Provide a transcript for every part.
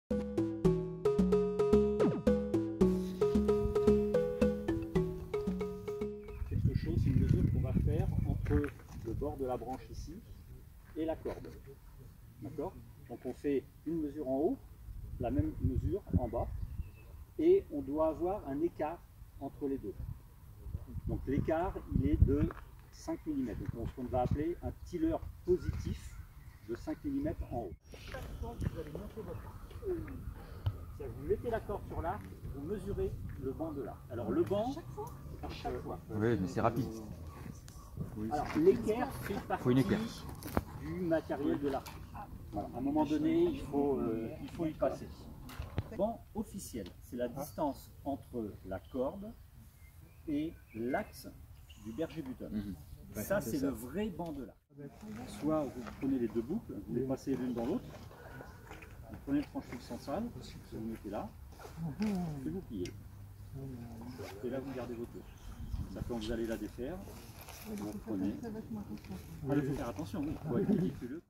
Quelque chose, c'est une mesure qu'on va faire entre le bord de la branche ici et la corde. D'accord? Donc on fait une mesure en haut, la même mesure en bas, et on doit avoir un écart entre les deux. Donc l'écart, il est de 5 mm. Donc ce qu'on va appeler un tiller positif de 5 mm en haut. Chaque fois que vous allez monter votre arc, vous mettez la corde sur l'arc, vous mesurez le banc de l'arc. Alors le banc, à chaque fois. Oui, mais c'est rapide. Alors l'équerre fait partie du matériel de l'arc. Voilà. À un moment donné, il faut y passer. Banc officiel, c'est la distance entre la corde et l'axe du berger-buteur. Ça, c'est le vrai banc de l'arc. Soit vous prenez les deux boucles, vous les passez l'une dans l'autre, vous prenez le tranche-fil central, vous le mettez là, et vous pliez. Et là, vous gardez votre tour. Ça, quand vous allez la défaire, vous reprenez. Il faut faire attention, oui, il faut être méticuleux.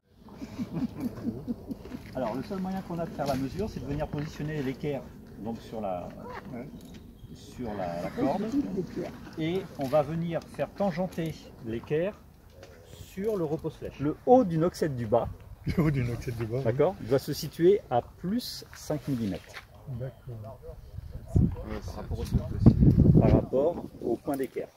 Alors, le seul moyen qu'on a de faire la mesure, c'est de venir positionner l'équerre donc sur la corde, et on va venir faire tangenter l'équerre sur le repose-flèche. Le haut du noxette du bas, d'accord, doit se situer à plus 5 mm. D'accord. Par rapport au point d'équerre.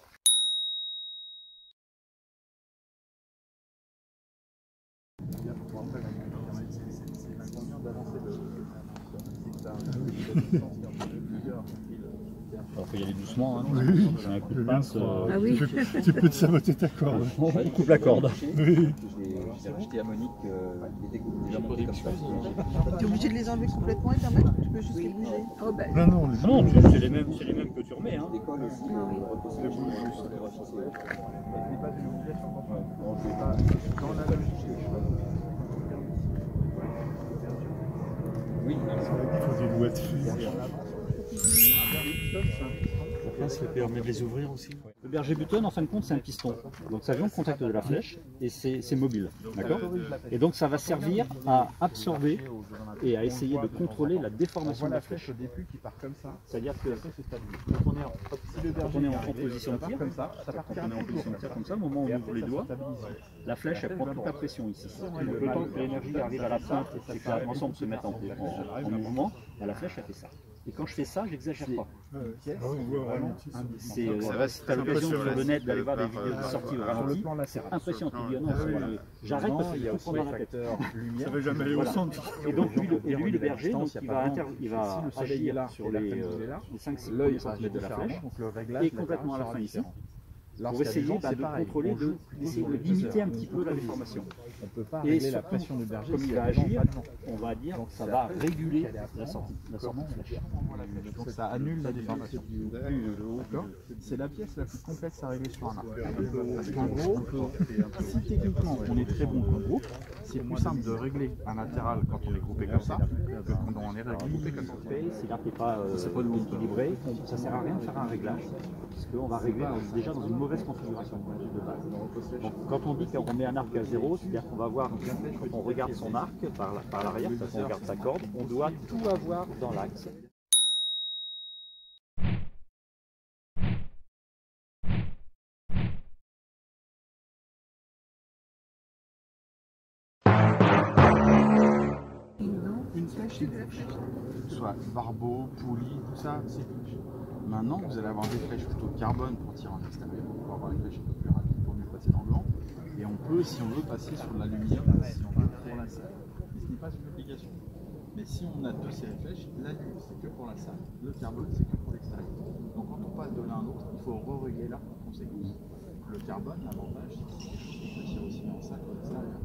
Il faut y aller doucement, hein. Oui. C'est un coup de pince. Ah oui. Tu peux te saboter ta corde. Il coupe la corde. Oui. J'ai racheté à Monique, il était déjà monté comme ça. Tu es obligé de les enlever complètement et t'en mettre, tu peux juste les bouger. Oh, bah. Non, non, Non, c'est les mêmes que tu remets. Hein. L'école aussi, Ah oui. repose juste. Oui, il faut des lois de fil. Là, ça permet de les ouvrir aussi. Le berger-buton, en fin de compte, c'est un piston. Donc ça vient au contact de la flèche et c'est mobile. D'accord? Et donc ça va servir à absorber et à essayer de contrôler la déformation de la flèche. C'est-à-dire que quand on est en position de tir, comme ça, au moment où on ouvre les doigts, la flèche elle prend toute la pression ici. Donc le temps que l'énergie arrive à la pointe et que l'ensemble se mette en mouvement, la flèche elle fait ça. Et quand je fais ça, j'exagère pas. C'est l'occasion sur le net d'aller voir des vidéos de sortie au ralenti. C'est impressionnant. Tu dis, non, j'arrête parce qu'il faut prendre dans la tête. Ça va jamais aller au centre. Et donc lui le berger, donc, il va agir sur les 5-6 premiers centimètres de la flèche et complètement à la fin ici. Pour essayer de contrôler, d'essayer de limiter un petit peu la déformation. On ne peut pas Et régler la surtout, pression du berger. comme il va agir, on va dire que ça va réguler la sortie de flèche. Donc ça annule la déformation. D'accord. C'est la pièce la plus complexe à régler sur un arc. Parce qu'en gros, si techniquement on est très bon comme groupe, c'est plus simple de régler un latéral quand on est groupé comme ça que quand on est regroupé comme ça. Si l'arc n'est pas équilibré, ça ne sert à rien de faire un réglage, parce qu'on va régler déjà dans une mauvaise configuration de base. Donc, quand on dit qu'on met un arc à 0, c'est-à-dire qu'on va voir, quand on regarde son arc par l'arrière, quand on regarde sa corde, on doit tout avoir dans l'axe. Une flèche, c'est une flèche. Soit barbeau, poulie, tout ça, c'est une flèche. Maintenant, vous allez avoir des flèches plutôt carbone pour tirer en extérieur, pour avoir une flèche un peu plus rapide pour mieux passer dans le blanc. Et on peut, si on veut, passer sur de l'aluminium si on veut pour la salle. Mais ce n'est pas une obligation. Mais si on a deux séries de flèches, l'aluminium c'est que pour la salle, le carbone c'est que pour l'extérieur. Donc quand on passe de l'un à l'autre, il faut re-régler l'arc en conséquence. Le carbone, l'avantage, c'est qu'il peut tirer aussi bien en salle qu'en extérieur.